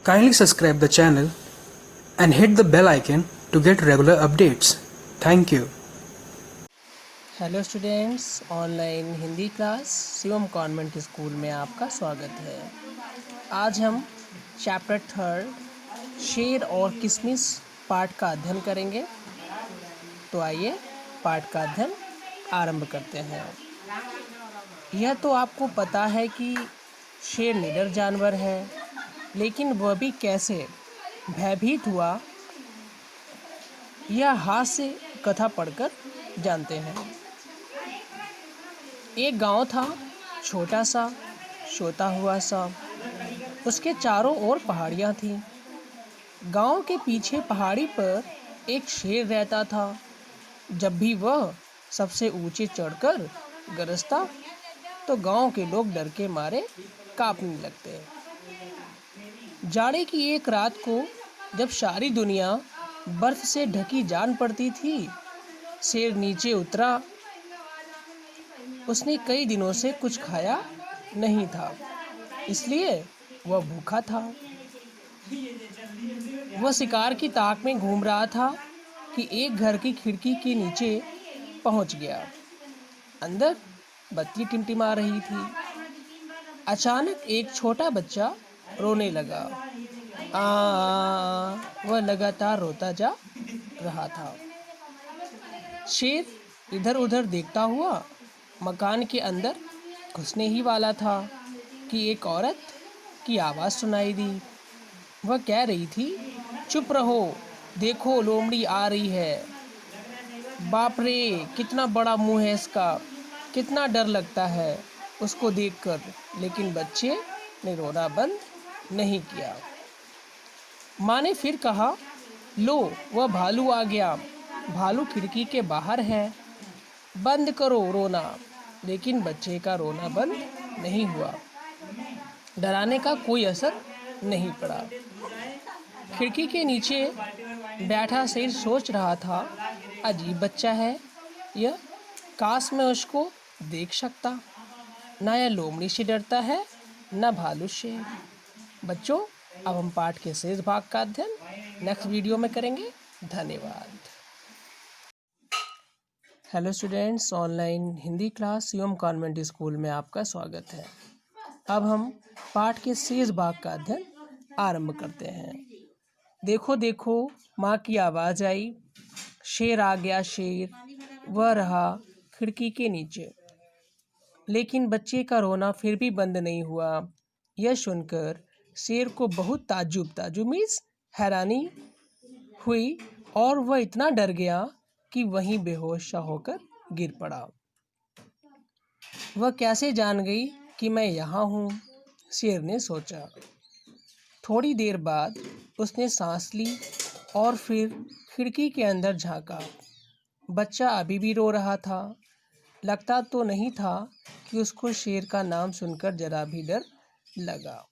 Kindly subscribe the channel and hit the bell icon to get regular updates. Thank you. Hello students, online Hindi class Shivam convent school में आपका स्वागत है। आज हम chapter 3 शेर और किशमिश पाठ का अध्ययन करेंगे। तो आइए पाठ का अध्ययन आरंभ करते हैं। यह तो आपको पता है कि शेर निडर जानवर है, लेकिन वह भी कैसे भयभीत हुआ, यह हास्य कथा पढ़कर जानते हैं। एक गांव था, छोटा सा, सोता हुआ सा। उसके चारों ओर पहाड़ियाँ थीं। गांव के पीछे पहाड़ी पर एक शेर रहता था। जब भी वह सबसे ऊंचे चढ़कर गरजता तो गांव के लोग डर के मारे कांपने लगते। जाड़े की एक रात को जब सारी दुनिया बर्फ से ढकी जान पड़ती थी, शेर नीचे उतरा। उसने कई दिनों से कुछ खाया नहीं था, इसलिए वह भूखा था। वह शिकार की ताक में घूम रहा था कि एक घर की खिड़की के नीचे पहुंच गया। अंदर बत्ती टिमटिमा रही थी। अचानक एक छोटा बच्चा रोने लगा। वह लगातार रोता जा रहा था। शेर इधर उधर देखता हुआ मकान के अंदर घुसने ही वाला था कि एक औरत की आवाज़ सुनाई दी। वह कह रही थी, चुप रहो, देखो लोमड़ी आ रही है। बाप रे, कितना बड़ा मुंह है इसका, कितना डर लगता है उसको देखकर। लेकिन बच्चे ने रोना बंद नहीं किया। माँ ने फिर कहा, लो वह भालू आ गया, भालू खिड़की के बाहर है, बंद करो रोना। लेकिन बच्चे का रोना बंद नहीं हुआ। डराने का कोई असर नहीं पड़ा। खिड़की के नीचे बैठा शेर सोच रहा था, अजीब बच्चा है यह, काश मैं उसको देख सकता। ना यह लोमड़ी से डरता है, ना भालू से। बच्चों, अब हम पाठ के शेष भाग का अध्ययन नेक्स्ट वीडियो में करेंगे। धन्यवाद। Hello students, online Hindi class Shivam convent school में आपका स्वागत है। अब हम पाठ के शेष भाग का अध्ययन आरंभ करते हैं। देखो देखो, माँ की आवाज़ आई। शेर आ गया शेर, वह रहा खिड़की के नीचे। लेकिन बच्चे का रोना फिर भी बंद नहीं हुआ। यह सुनकर शेर को बहुत ताज्जुब मीन्स हैरानी हुई और वह इतना डर गया कि वहीं बेहोश सा होकर गिर पड़ा। वह कैसे जान गई कि मैं यहाँ हूँ, शेर ने सोचा। थोड़ी देर बाद उसने सांस ली और फिर खिड़की के अंदर झांका। बच्चा अभी भी रो रहा था। लगता तो नहीं था कि उसको शेर का नाम सुनकर जरा भी डर लगा।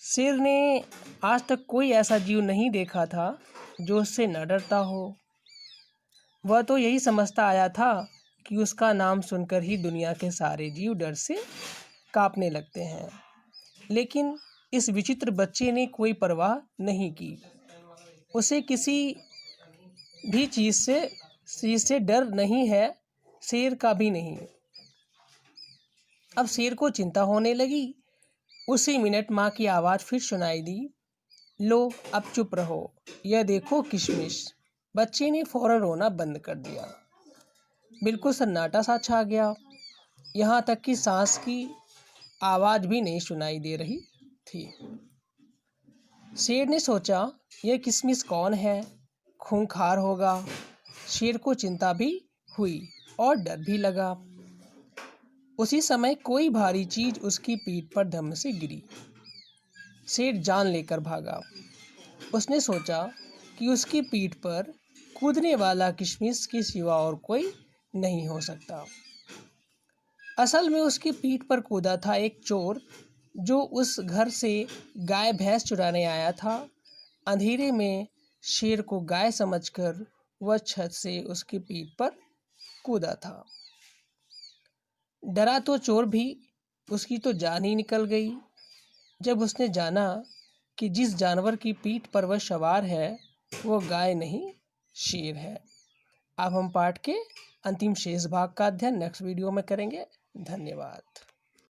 शेर ने आज तक कोई ऐसा जीव नहीं देखा था जो उससे न डरता हो। वह तो यही समझता आया था कि उसका नाम सुनकर ही दुनिया के सारे जीव डर से कांपने लगते हैं। लेकिन इस विचित्र बच्चे ने कोई परवाह नहीं की। उसे किसी भी चीज़ से डर नहीं है, शेर का भी नहीं। अब शेर को चिंता होने लगी। उसी मिनट माँ की आवाज़ फिर सुनाई दी, लो अब चुप रहो, यह देखो किशमिश। बच्चे ने फौरन रोना बंद कर दिया। बिल्कुल सन्नाटा सा छा गया। यहाँ तक कि सांस की आवाज़ भी नहीं सुनाई दे रही थी। शेर ने सोचा, यह किशमिश कौन है, खूंखार होगा। शेर को चिंता भी हुई और डर भी लगा। उसी समय कोई भारी चीज़ उसकी पीठ पर धम से गिरी। शेर जान लेकर भागा। उसने सोचा कि उसकी पीठ पर कूदने वाला किशमिश के सिवा और कोई नहीं हो सकता। असल में उसकी पीठ पर कूदा था एक चोर, जो उस घर से गाय भैंस चुराने आया था। अंधेरे में शेर को गाय समझकर वह छत से उसकी पीठ पर कूदा था। डरा तो चोर भी, उसकी तो जान ही निकल गई जब उसने जाना कि जिस जानवर की पीठ पर वह सवार है वो गाय नहीं शेर है। अब हम पाठ के अंतिम शेष भाग का अध्ययन नेक्स्ट वीडियो में करेंगे। धन्यवाद।